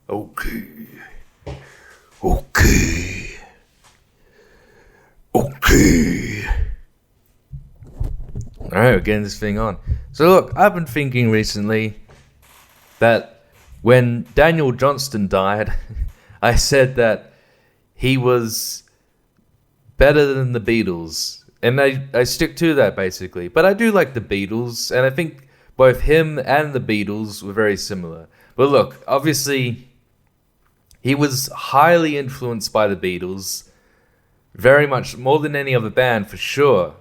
Okay. Okay. Okay. Alright, we're getting this thing on. So look, I've been thinking recently that when Daniel Johnston died, I said that he was better than the Beatles. And I stick to that basically. But I do like the Beatles, and I think both him and the Beatles were very similar. But look, obviously, he was highly influenced by the Beatles, very much more than any other band for sure.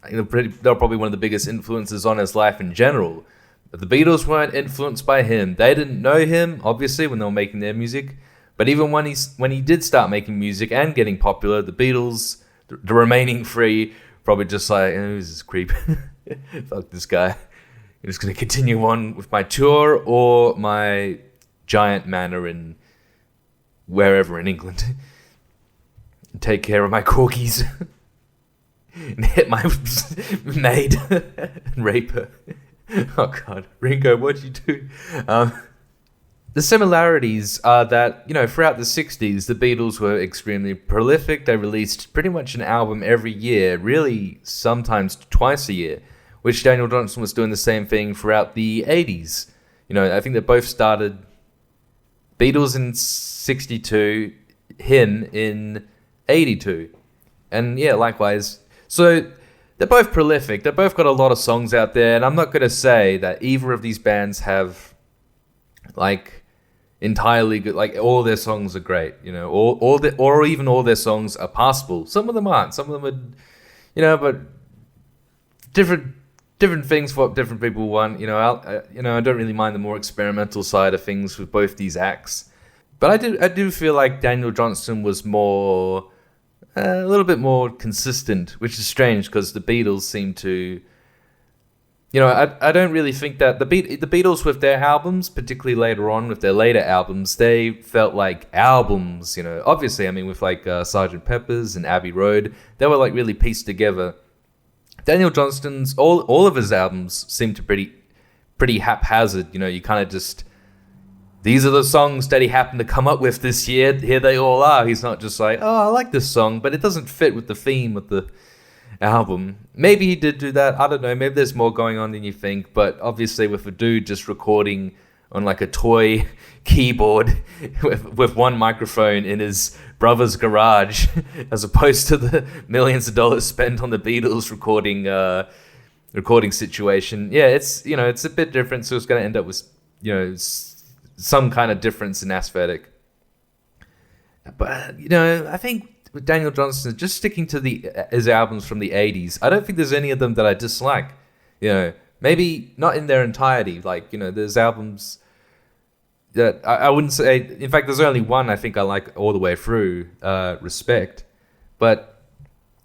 They're probably one of the biggest influences on his life in general. But the Beatles weren't influenced by him. They didn't know him, obviously, when they were making their music. But even when he did start making music and getting popular, the Beatles, the remaining three, probably just like, who's this creep? Fuck this guy. I'm just going to continue on with my tour or my giant manor in wherever in England. And take care of my corgis. And hit my maid and rape her. Oh God, Ringo, what'd you do? The similarities are that, throughout the 60s, the Beatles were extremely prolific. They released pretty much an album every year, really sometimes twice a year, which Daniel Johnston was doing the same thing throughout the 80s. I think they both started Beatles in 62, him in 82. And yeah, likewise. So they're both prolific. They've both got a lot of songs out there, and I'm not going to say that either of these bands have entirely good, all their songs are great, or even all their songs are passable. Some of them aren't. Some of them are, but different things for what different people want. I don't really mind the more experimental side of things with both these acts, but I do feel like Daniel Johnston was more. A little bit more consistent, which is strange because the Beatles seem to, I don't really think that the Beatles with their albums, particularly later on with their later albums, they felt like albums. Obviously, I mean with Sgt. Pepper's and Abbey Road, they were really pieced together. Daniel Johnston's all of his albums seem to pretty haphazard. You kind of just. These are the songs that he happened to come up with this year. Here they all are. He's not just like, oh, I like this song, but it doesn't fit with the theme of the album. Maybe he did do that. I don't know. Maybe there's more going on than you think. But obviously with a dude just recording on a toy keyboard with one microphone in his brother's garage, as opposed to the millions of dollars spent on the Beatles recording situation. Yeah, it's a bit different. So it's going to end up with some kind of difference in aesthetic. But, I think with Daniel Johnston, just sticking to his albums from the 80s, I don't think there's any of them that I dislike. Maybe not in their entirety. There's albums that I wouldn't say... In fact, there's only one I think I like all the way through, Respect. But,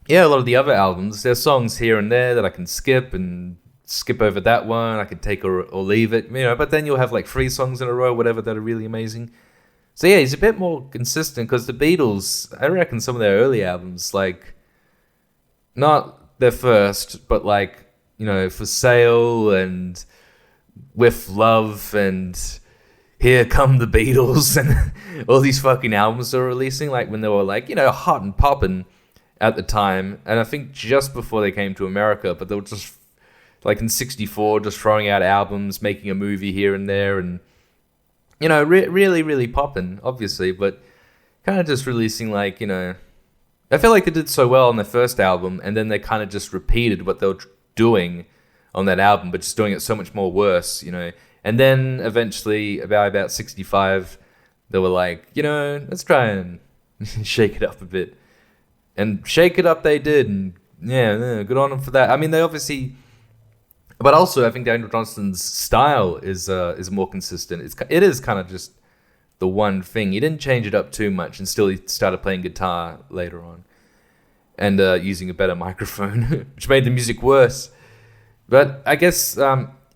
yeah, a lot of the other albums, there's songs here and there that I can skip over that one. I could take or leave it, but then you'll have 3 songs in a row, whatever, that are really amazing. So yeah, he's a bit more consistent because the Beatles, I reckon some of their early albums, not their first, but For Sale and With Love and Here Come the Beatles and all these fucking albums they were releasing, when they were hot and popping at the time. And I think just before they came to America, but they were just in 64, just throwing out albums, making a movie here and there, and, really, really popping, obviously, but kind of just releasing, I feel like they did so well on their first album, and then they kind of just repeated what they were doing on that album, but just doing it so much more worse, And then, eventually, about 65, they were let's try and shake it up a bit. And shake it up they did, and, yeah, good on them for that. I mean, they obviously... But also, I think Daniel Johnston's style is more consistent. It is kind of just the one thing. He didn't change it up too much, and still he started playing guitar later on, and using a better microphone, which made the music worse. But I guess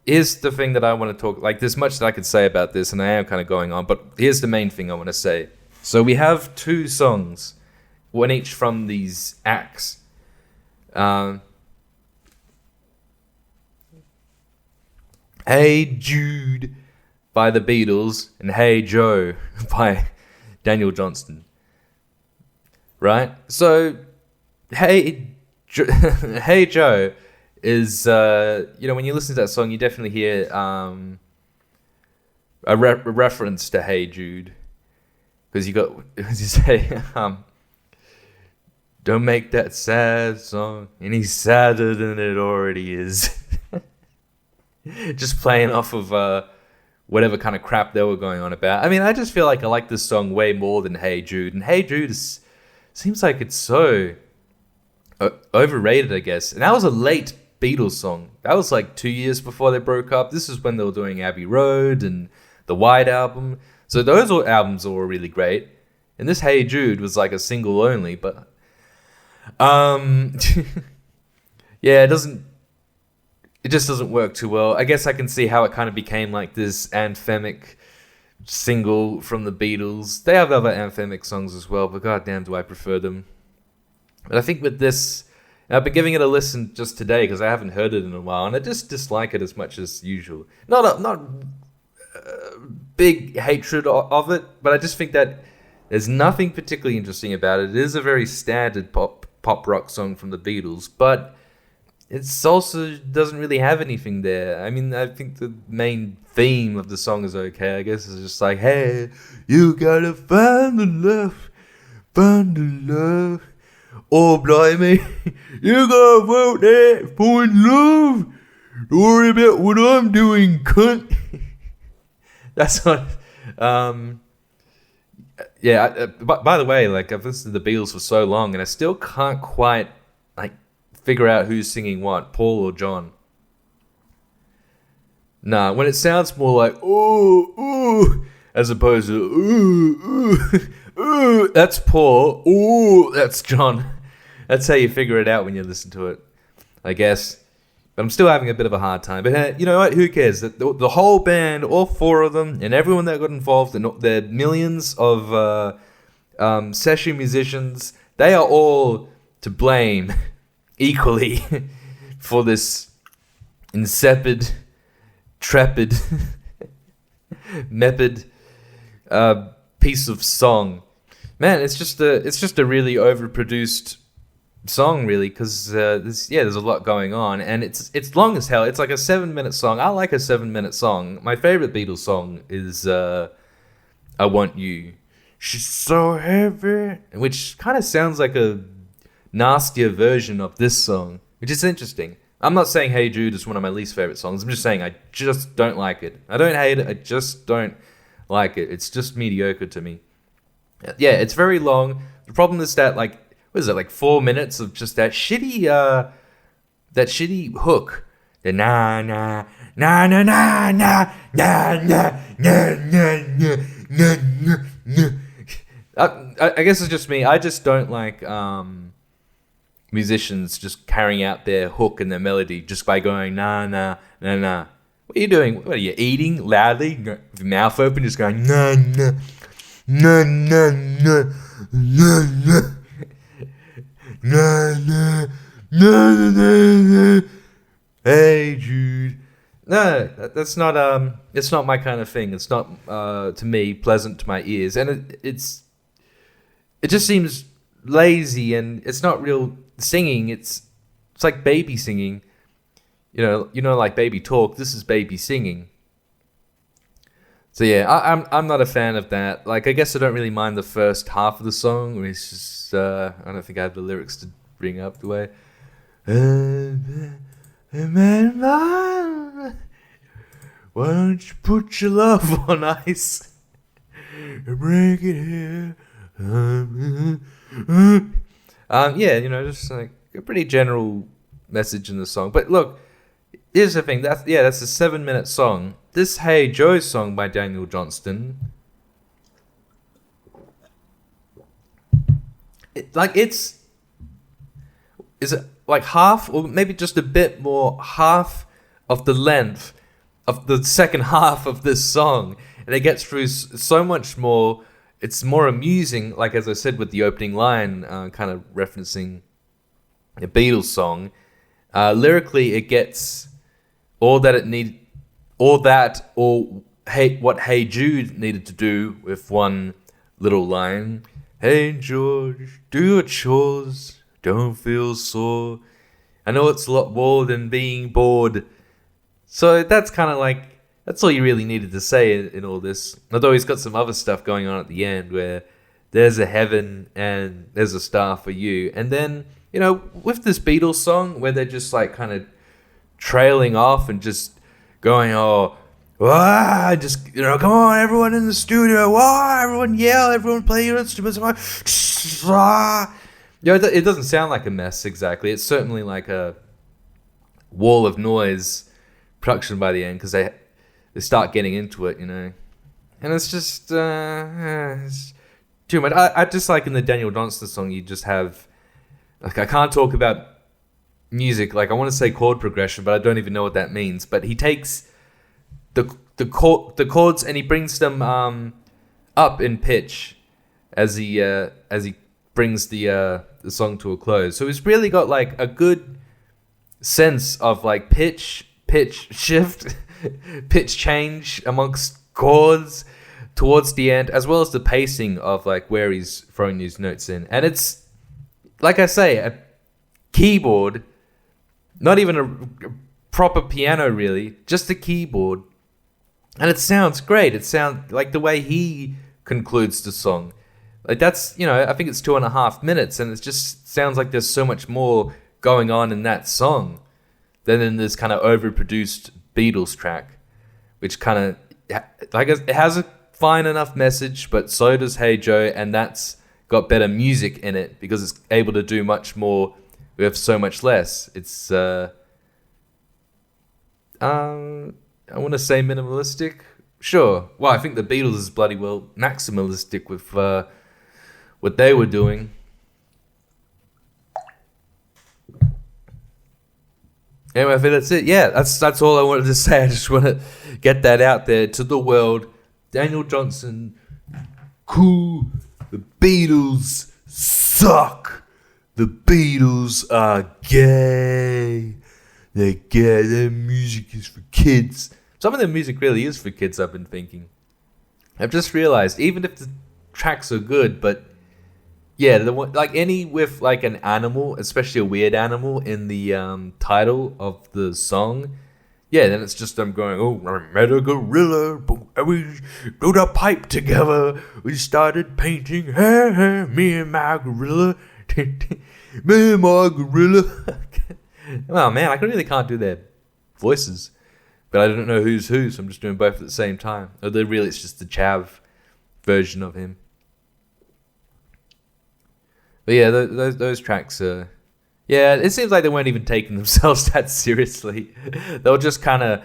here's the thing that I want to talk. There's much that I could say about this, and I am kind of going on. But here's the main thing I want to say. So we have 2 songs, one each from these acts. Hey Jude, by the Beatles and Hey Joe by Daniel Johnston. Right? So, Hey Joe is, when you listen to that song, you definitely hear a reference to Hey Jude. Because you say, don't make that sad song any sadder than it already is. Just playing off of whatever kind of crap they were going on about. I mean, I just feel like I like this song way more than Hey Jude. And Hey Jude seems like it's so overrated, I guess. And that was a late Beatles song. That was like 2 years before they broke up. This is when they were doing Abbey Road and the White Album. So those albums were really great. And this Hey Jude was like a single only, but yeah, it just doesn't work too well. I guess I can see how it kind of became like this anthemic single from the Beatles. They have other anthemic songs as well, but goddamn do I prefer them. But I think with this, I've been giving it a listen just today because I haven't heard it in a while, and I just dislike it as much as usual. Not big hatred of it, but I just think that there's nothing particularly interesting about it. It is a very standard pop rock song from the Beatles, but it's also doesn't really have anything there. I mean, I think the main theme of the song is okay. I guess it's just like, hey, you gotta find the love. Oh, blimey, you gotta vote that for love. Don't worry about what I'm doing, cunt. That's what. Yeah. By the way, like I've listened to the Beatles for so long, and I still can't quite figure out who's singing what, Paul or John. Nah, when it sounds more like ooh, as opposed to ooh, that's Paul. Ooh, that's John. That's how you figure it out when you listen to it, I guess. But I'm still having a bit of a hard time. But you know what? Who cares? The whole band, all four of them, and everyone that got involved, and the millions of session musicians, they are all to blame equally for this insipid, trepid, mepid piece of song. Man, it's just a really overproduced song, really, because there's a lot going on, and it's long as hell. It's like a 7-minute song. I like a 7-minute song. My favorite Beatles song is I Want You. She's so heavy, which kind of sounds like a nastier version of this song, which is interesting. I'm not saying Hey Jude is one of my least favorite songs. I'm just saying I just don't like it. I don't hate it. I just don't like it. It's just mediocre to me. Yeah, it's very long. The problem is that, like, what is it, like 4 minutes of just that shitty hook. The na na na na na na na na na na na na. I guess it's just me. I just don't like musicians just carrying out their hook and their melody just by going na na na na. What are you doing? What are you eating loudly with your mouth open, just going na na na na na na na. Na, na, na, na, na. Hey Jude. No, that's not it's not my kind of thing. It's not to me pleasant to my ears, and it just seems lazy, and it's not real singing. It's like baby singing. You know, like baby talk. This is baby singing. So yeah, I'm not a fan of that. Like, I guess I don't really mind the first half of the song, where it's just I don't think I have the lyrics to bring up the way. Why don't you put your love on ice and bring it here? Yeah, just like a pretty general message in the song. But look, here's the thing. That's a 7-minute song. This Hey Joe song by Daniel Johnston, is it like half, or maybe just a bit more, half of the length of the second half of this song, and it gets through so much more. It's more amusing, like as I said with the opening line, kind of referencing a Beatles song. Lyrically, it gets all that it needs. All that, or what Hey Jude needed to do with one little line. Hey George, do your chores, don't feel sore. I know it's a lot more than being bored. So that's kind of like, that's all you really needed to say in all this. Although he's got some other stuff going on at the end where there's a heaven and there's a star for you. And then, with this Beatles song where they're just like kind of trailing off and just going, just, come on, everyone in the studio, everyone yell, everyone play your instruments. It doesn't sound like a mess exactly. It's certainly like a wall of noise production by the end because they start getting into it, and it's just it's too much. I just like in the Daniel Johnston song, you just have like, I can't talk about music, like I want to say chord progression, but I don't even know what that means. But he takes the chords and he brings them up in pitch as he brings the song to a close. So he's really got like a good sense of like pitch shift, pitch change amongst chords towards the end, as well as the pacing of like where he's throwing these notes in. And it's, like I say, a keyboard, not even a proper piano really, just a keyboard. And it sounds great. It sounds like the way he concludes the song. Like that's, I think it's 2.5 minutes, and it just sounds like there's so much more going on in that song than in this kind of overproduced Beatles track, which kind of, like, it has a fine enough message, but so does Hey Joe, and that's got better music in it because it's able to do much more with so much less. It's, I want to say minimalistic. Sure. Well, I think the Beatles is bloody well maximalistic with what they were doing. Anyway, I think that's it. Yeah, that's all I wanted to say. I just want to get that out there to the world. Daniel Johnston, cool. The Beatles suck. The Beatles are gay. They're gay. Their music is for kids. Some of their music really is for kids, I've been thinking. I've just realized, even if the tracks are good, but yeah, like any with like an animal, especially a weird animal in the title of the song, yeah, then it's just them going, I met a gorilla, we built a pipe together, we started painting, me and my gorilla, me and my gorilla. Oh man, I really can't do their voices, but I don't know who's who, so I'm just doing both at the same time. Although really it's just the Chav version of him. But yeah, those tracks are... Yeah, it seems like they weren't even taking themselves that seriously. They were just kind of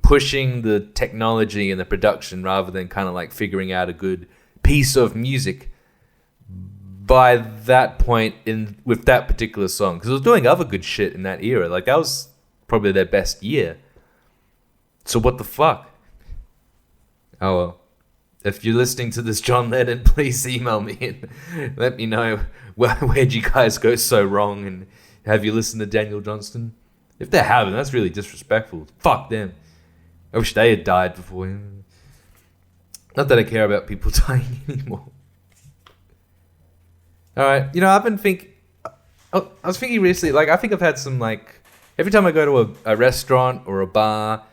pushing the technology and the production rather than kind of like figuring out a good piece of music by that point with that particular song. Because it was doing other good shit in that era. Like, that was probably their best year. So what the fuck? Oh well. If you're listening to this, John Lennon, please email me and let me know where'd you guys go so wrong, and have you listened to Daniel Johnston? If they haven't, that's really disrespectful. Fuck them. I wish they had died before him. Not that I care about people dying anymore. Alright, I've been thinking... I was thinking recently, like, I think I've had some, like... Every time I go to a restaurant or a bar...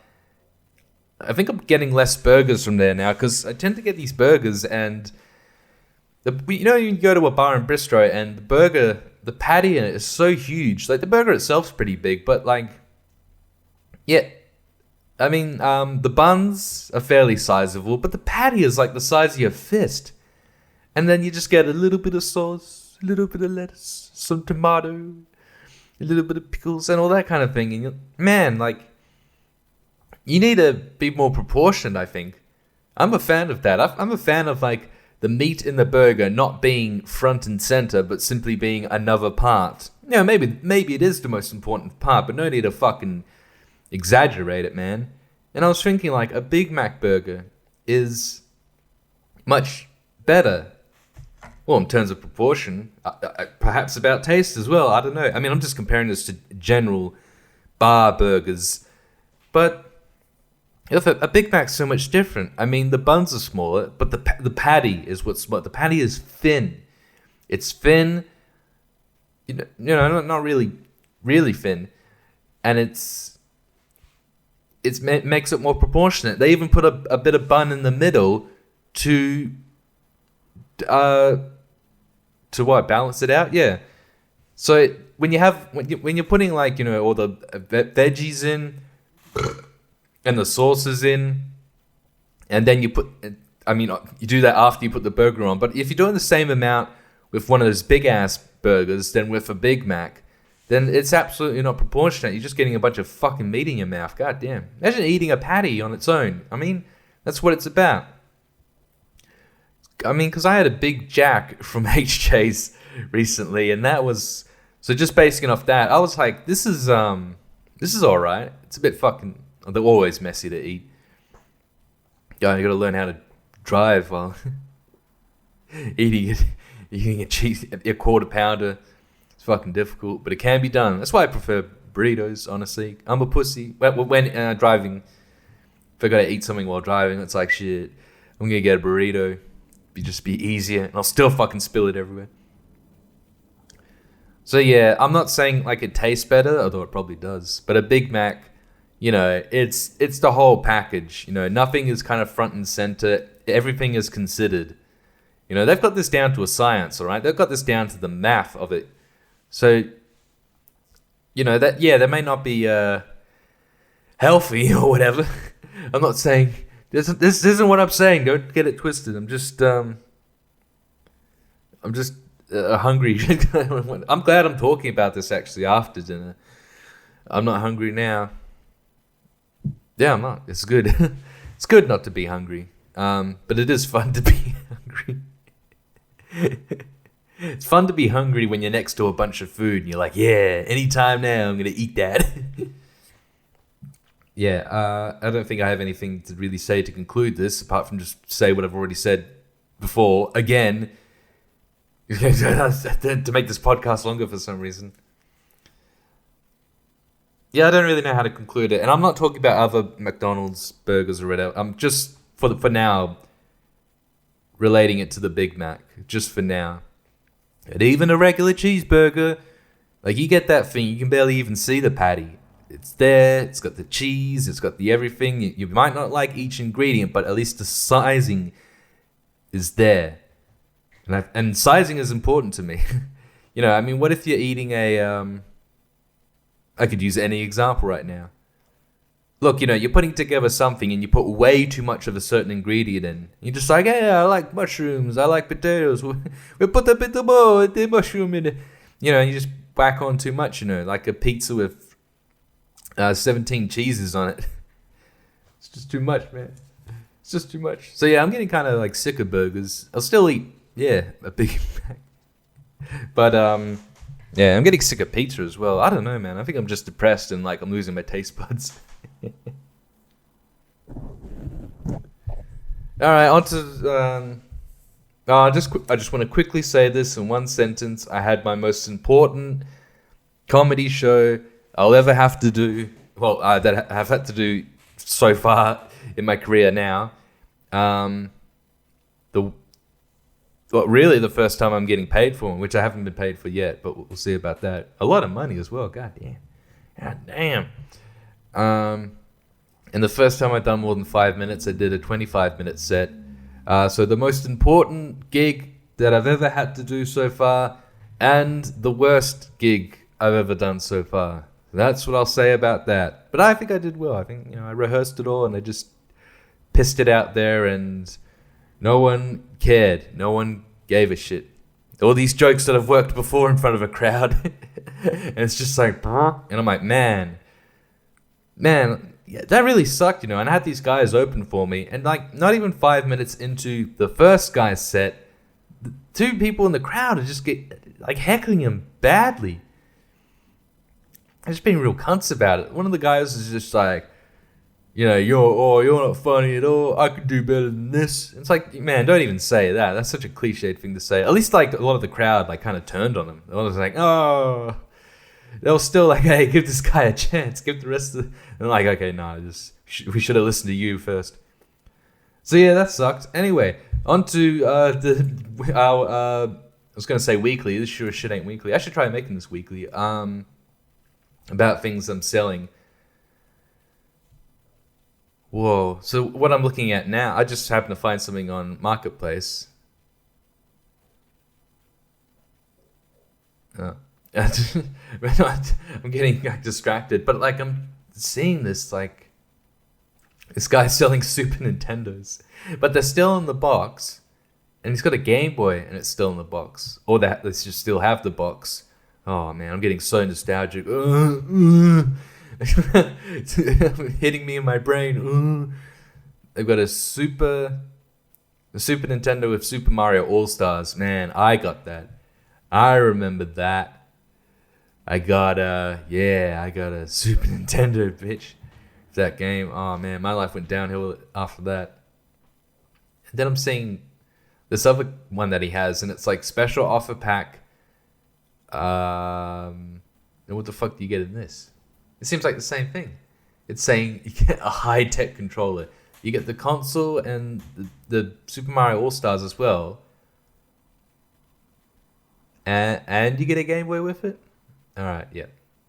I think I'm getting less burgers from there now, because I tend to get these burgers and... you go to a bar in Bristol and the patty in it is so huge. Like, the burger itself's pretty big, but like... Yeah. I mean, the buns are fairly sizable, but the patty is like the size of your fist. And then you just get a little bit of sauce, a little bit of lettuce, some tomato, a little bit of pickles, and all that kind of thing. And man, like... You need to be more proportioned, I think. I'm a fan of that. I'm a fan of, like, the meat in the burger not being front and center, but simply being another part. Maybe it is the most important part, but no need to fucking exaggerate it, man. And I was thinking, like, a Big Mac burger is much better. Well, in terms of proportion. Perhaps about taste as well. I don't know. I mean, I'm just comparing this to general bar burgers. But... A Big Mac's so much different. I mean, the buns are smaller, but the patty is what's small. The patty is thin. It's thin. Not really thin, and makes it more proportionate. They even put a bit of bun in the middle to what, balance it out. Yeah. So when you're putting like all the veggies in and the sauces in, and then you do that after you put the burger on. But if you're doing the same amount with one of those big ass burgers than with a Big Mac, then it's absolutely not proportionate. You're just getting a bunch of fucking meat in your mouth. God damn. Imagine eating a patty on its own. I mean, that's what it's about. I mean, because I had a Big Jack from HJ's recently, and that was... So just basing off that, I was like, this is all right. It's a bit fucking... They're always messy to eat. Yeah, you got to learn how to drive while eating a quarter pounder. It's fucking difficult, but it can be done. That's why I prefer burritos, honestly. I'm a pussy. When driving, if I got to eat something while driving, it's like, shit, I'm going to get a burrito. Just be easier, and I'll still fucking spill it everywhere. So yeah, I'm not saying like it tastes better, although it probably does. But a Big Mac, it's the whole package. Nothing is kind of front and center. Everything is considered. They've got this down to a science, all right? They've got this down to the math of it. So, they may not be healthy or whatever. I'm not saying... This isn't what I'm saying. Don't get it twisted. I'm just hungry. I'm glad I'm talking about this actually after dinner. I'm not hungry now. Yeah, I'm not. It's good. It's good not to be hungry. But it is fun to be hungry. It's fun to be hungry when you're next to a bunch of food and you're like, yeah, anytime now I'm gonna eat that. Yeah, I don't think I have anything to really say to conclude this, apart from just say what I've already said before, again, to make this podcast longer for some reason. Yeah, I don't really know how to conclude it, and I'm not talking about other McDonald's burgers or whatever. I'm just, for now, relating it to the Big Mac, just for now. And even a regular cheeseburger, like you get that thing, you can barely even see the patty. It's there, it's got the cheese, it's got the everything. You might not like each ingredient, but at least the sizing is there. And sizing is important to me. What if you're eating I could use any example right now. Look, you're putting together something and you put way too much of a certain ingredient in. You're just like, hey, I like mushrooms, I like potatoes. We put a bit of the mushroom in it. And you just whack on too much, like a pizza with 17 cheeses on it. It's just too much, man. It's just too much. So yeah, I'm getting kind of like sick of burgers. I'll still eat, a Big Mac. But yeah, I'm getting sick of pizza as well. I don't know, man. I think I'm just depressed and like I'm losing my taste buds. All right, on to I just want to quickly say this in one sentence. I had my most important comedy show I'll ever have to do, that I've had to do so far in my career now. Really the first time I'm getting paid for one, which I haven't been paid for yet, but we'll see about that. A lot of money as well, god damn. And the first time I'd done more than 5 minutes, I did a 25-minute set. So the most important gig that I've ever had to do so far, and the worst gig I've ever done so far. That's what I'll say about that. But I think I did well. I think, I rehearsed it all and I just pissed it out there and no one cared. No one gave a shit. All these jokes that I've worked before in front of a crowd. And it's just like, and I'm like, man, yeah, that really sucked, And I had these guys open for me. And like, not even 5 minutes into the first guy's set, the two people in the crowd are just heckling him badly. They're just being real cunts about it. One of the guys is just like, you're not funny at all. I could do better than this. It's like, man, don't even say that. That's such a cliched thing to say. At least like a lot of the crowd like kind of turned on him. They was like, they were still like, hey, give this guy a chance. Give the rest of the... And like, okay, no, just We should have listened to you first. So yeah, that sucked. Anyway, on to I was gonna say weekly. This sure shit ain't weekly. I should try making this weekly. About things I'm selling. Whoa. So what I'm looking at now, I just happened to find something on Marketplace. I'm getting distracted, but like I'm seeing this guy selling Super Nintendos, but they're still in the box, and he's got a Game Boy and it's still in the box, or that they should still have the box. Oh man, I'm getting so nostalgic. It's hitting me in my brain. They've got a Super Nintendo with Super Mario All-Stars. Man, I got that. I remember that. I got a Super Nintendo, bitch. That game. Oh man, my life went downhill after that. And then I'm seeing this other one that he has, and it's like special offer pack. And what the fuck do you get in this? It seems like the same thing. It's saying you get a high-tech controller. You get the console and the Super Mario All-Stars as well. And you get a Game Boy with it? Alright, yeah.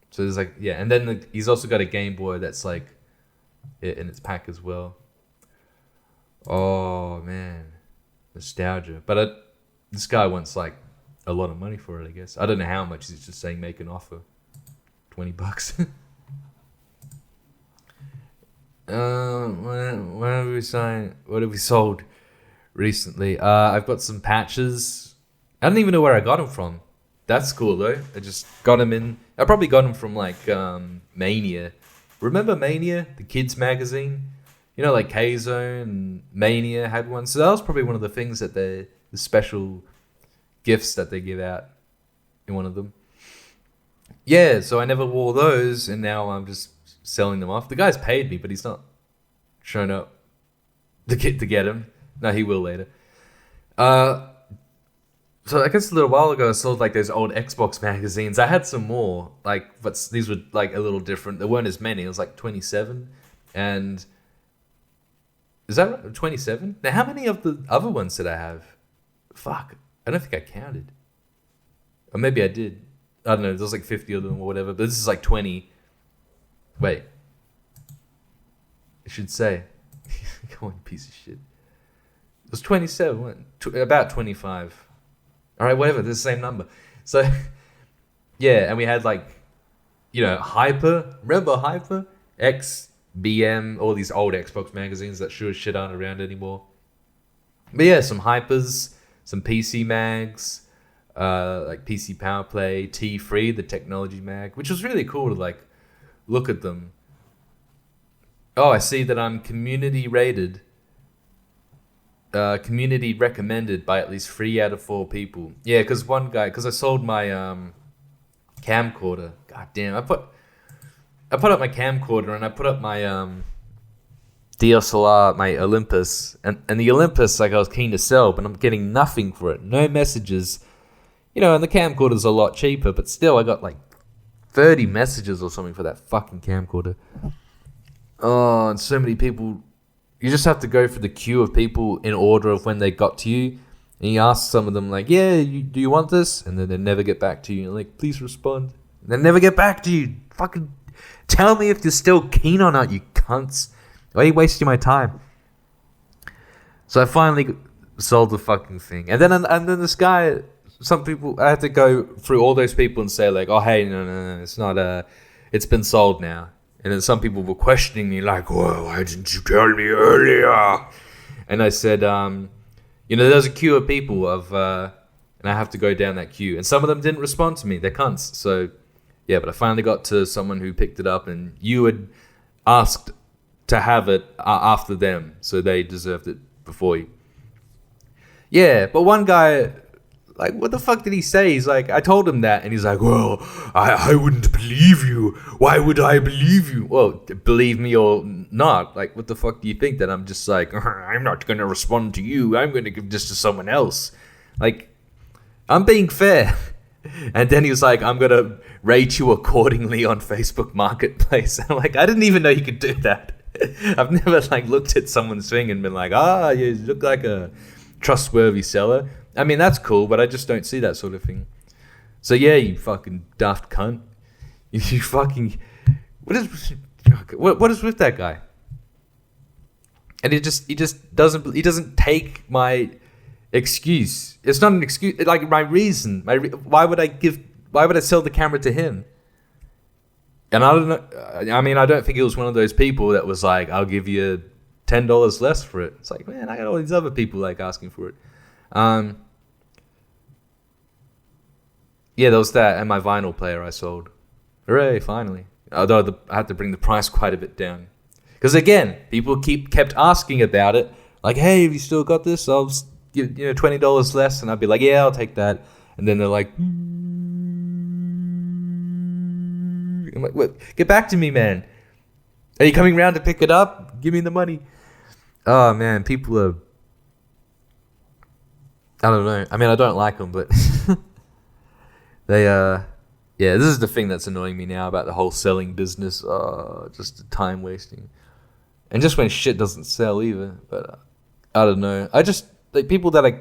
So there's like, yeah. And then he's also got a Game Boy that's like in its pack as well. Oh, man. Nostalgia. But this guy wants like a lot of money for it, I guess. I don't know how much. He's just saying make an offer. $20. What have we sold recently? I've got some patches. I don't even know where I got them from. That's cool though. I just got them in. I probably got them from like Mania. Remember Mania, the kids magazine? You know, like K-Zone and Mania had one. So that was probably one of the things that the special gifts that they give out in one of them. Yeah, so I never wore those, and now I'm just selling them off. The guy's paid me, but he's not shown up to get him. No, he will later. So I guess a little while ago I sold like those old Xbox magazines. I had some more, like, but these were like a little different. There weren't as many. It was like 27, and is that right? 27? Now, how many of the other ones did I have? Fuck, I don't think I counted, or maybe I did. I don't know. There's like 50 of them or whatever, but this is like 20. Wait, I should say. Come on, piece of shit. It was 27. About 25. All right, whatever. They're the same number. So, yeah, and we had like, Hyper. Remember Hyper? XBM, all these old Xbox magazines that sure as shit aren't around anymore. But yeah, some Hypers, some PC mags, like PC Power Play, T3, the technology mag, which was really cool to like look at them. Oh, I see that I'm community rated. Community recommended by at least 3 out of 4 people. Yeah, because I sold my camcorder. God damn, I put up my camcorder and I put up my DSLR, my Olympus, and the Olympus, like I was keen to sell, but I'm getting nothing for it. No messages. And the camcorder's a lot cheaper, but still, I got like 30 messages or something for that fucking camcorder. Oh, and so many people. You just have to go for the queue of people in order of when they got to you. And you ask some of them, like, yeah, do you want this? And then they never get back to you. And like, please respond. And they never get back to you. Fucking tell me if you're still keen or not, you cunts. Why are you wasting my time? So I finally sold the fucking thing. And then this guy, some people, I had to go through all those people and say, like, oh, hey, no, it's not, it's been sold now. And then some people were questioning me like, "Whoa, why didn't you tell me earlier?" And I said, there's a queue of people and I have to go down that queue. And some of them didn't respond to me. They're cunts. So, yeah, but I finally got to someone who picked it up, and you had asked to have it after them. So they deserved it before you. Yeah, but one guy, like, what the fuck did he say? He's like, I told him that, and he's like, well, I wouldn't believe you. Why would I believe you? Well, believe me or not. Like, what the fuck do you think? That I'm just like, I'm not going to respond to you. I'm going to give this to someone else. Like, I'm being fair. And then he was like, I'm going to rate you accordingly on Facebook Marketplace. I'm like, I didn't even know you could do that. I've never like looked at someone's thing and been like, ah, you look like a trustworthy seller. I mean, that's cool, but I just don't see that sort of thing. So yeah, you fucking daft cunt. You fucking what is with that guy? And he just doesn't take my excuse. It's not an excuse. Like my reason. Why would I sell the camera to him? And I don't know. I mean, I don't think it was one of those people that was like, "I'll give you $10 less for it." It's like, man, I got all these other people like asking for it. Yeah, there was that, and my vinyl player I sold. Hooray! Finally. Although I had to bring the price quite a bit down, because again, people kept asking about it. Like, hey, have you still got this? I'll give $20 less, and I'd be like, yeah, I'll take that. And then they're like, I'm like, what? Get back to me, man. Are you coming around to pick it up? Give me the money. Oh man, people are. I don't know. I mean, I don't like them, but they yeah, this is the thing that's annoying me now about the whole selling business. Just time wasting, and just when shit doesn't sell either. But I don't know. I just like people that I.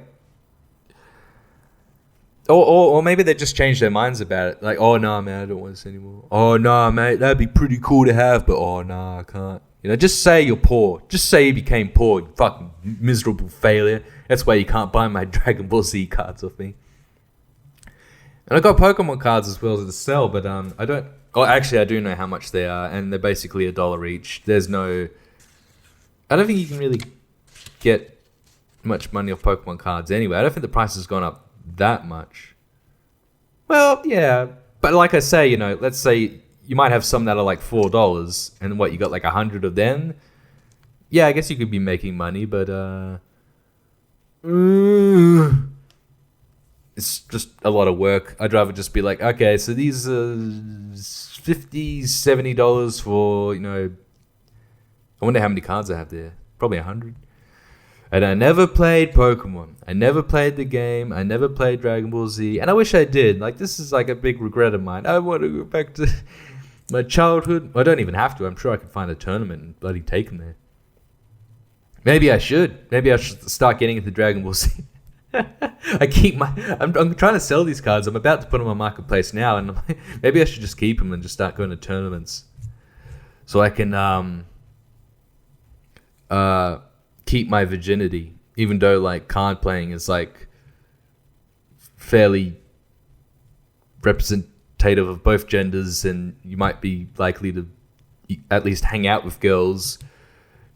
Or maybe they just changed their minds about it. Like, oh no, man, I don't want this anymore. Oh no, mate, that'd be pretty cool to have, but oh no, I can't. Just say you're poor. Just say you became poor. You fucking miserable failure. That's why you can't buy my Dragon Ball Z cards off me. And I got Pokemon cards as well to sell, but I don't. Oh, actually, I do know how much they are, and they're basically $1 each. There's no. I don't think you can really get much money off Pokemon cards anyway. I don't think the price has gone up that much. Well, yeah, but like I say, let's say you might have some that are like $4, and what, you got like 100 of them. Yeah, I guess you could be making money, but it's just a lot of work. I'd rather just be like, okay, so these are $50, $70 for I wonder how many cards I have there. Probably 100. And I never played Pokemon. I never played the game. I never played Dragon Ball Z. And I wish I did. Like, this is like a big regret of mine. I want to go back to my childhood. I don't even have to. I'm sure I could find a tournament and bloody take them there. Maybe I should. Maybe I should start getting into Dragon Ball Z. I'm trying to sell these cards. I'm about to put them on Marketplace now. And I'm like, maybe I should just keep them and just start going to tournaments. So I can keep my virginity, even though like card playing is like fairly representative of both genders, and you might be likely to at least hang out with girls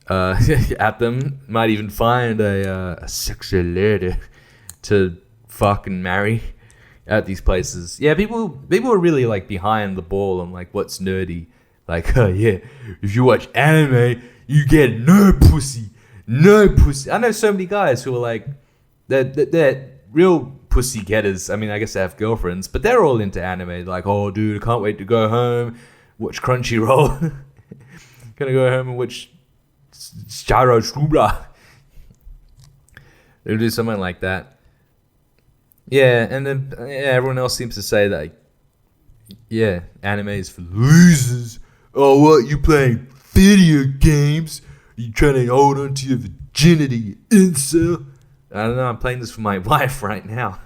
at them. Might even find a sexy lady to fucking marry at these places. Yeah, people are really like behind the ball on like what's nerdy. Like, oh yeah, if you watch anime, you get no pussy. No pussy. I know so many guys who are like, they're real pussy getters. I mean, I guess they have girlfriends, but they're all into anime. Like, oh, dude, I can't wait to go home, watch Crunchyroll. Gonna go home and watch Gyro Strubra. They'll do something like that. Yeah, and then everyone else seems to say that, yeah, anime is for losers. Oh, what, you playing video games? You trying to hold on to your virginity, you incel? I don't know, I'm playing this for my wife right now.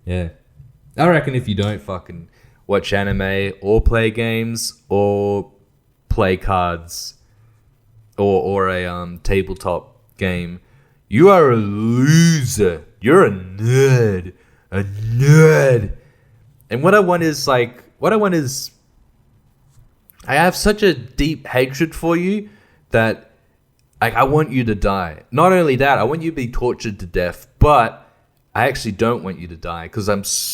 Yeah. I reckon if you don't fucking watch anime or play games or play cards or a tabletop game, you are a loser. You're a nerd. A nerd. And what I want is I have such a deep hatred for you that I want you to die. Not only that, I want you to be tortured to death, but I actually don't want you to die because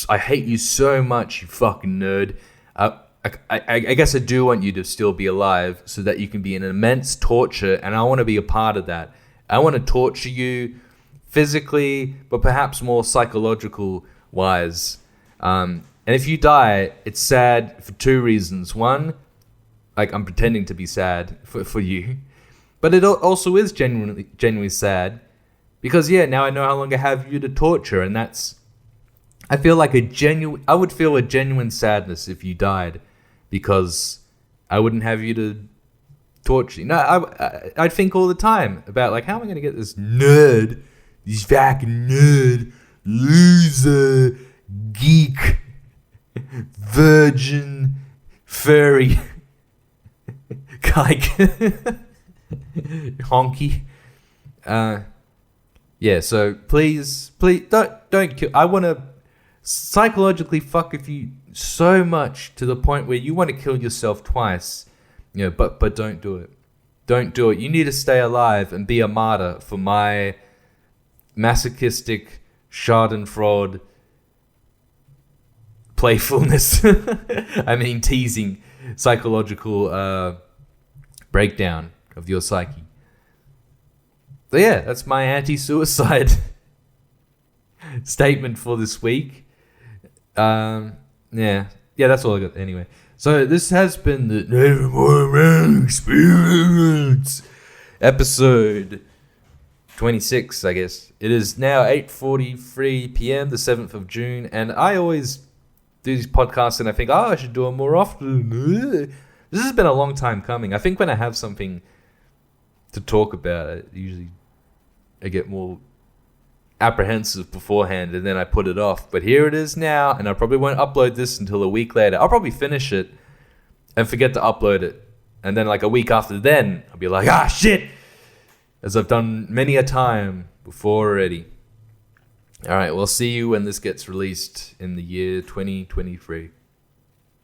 I hate you so much, you fucking nerd. I guess I do want you to still be alive so that you can be in immense torture, and I want to be a part of that. I want to torture you physically, but perhaps more psychological wise. And if you die, it's sad for two reasons. One, like I'm pretending to be sad for you. But it also is genuinely sad because, yeah, now I know how long I have you to torture. And I would feel a genuine sadness if you died because I wouldn't have you to torture. No, I think all the time about like, how am I going to get this nerd, this fucking nerd, loser, geek, virgin, furry, kike, honky. Yeah. So please don't kill. I want to psychologically fuck with you so much to the point where you want to kill yourself twice. But don't do it. Don't do it. You need to stay alive and be a martyr for my masochistic schadenfreude playfulness. I mean, teasing psychological breakdown of your psyche. So yeah, that's my anti-suicide statement for this week. Yeah, that's all I got anyway. So this has been the Nevermore Experience, episode 26, I guess. It is now 8:43 p.m., the 7th of June, and I always do these podcasts and I think, I should do them more often. This has been a long time coming. I think when I have something to talk about, I get more apprehensive beforehand and then I put it off. But here it is now, and I probably won't upload this until a week later. I'll probably finish it and forget to upload it. And then like a week after then, I'll be like, shit! As I've done many a time before already. Alright, we'll see you when this gets released in the year 2023.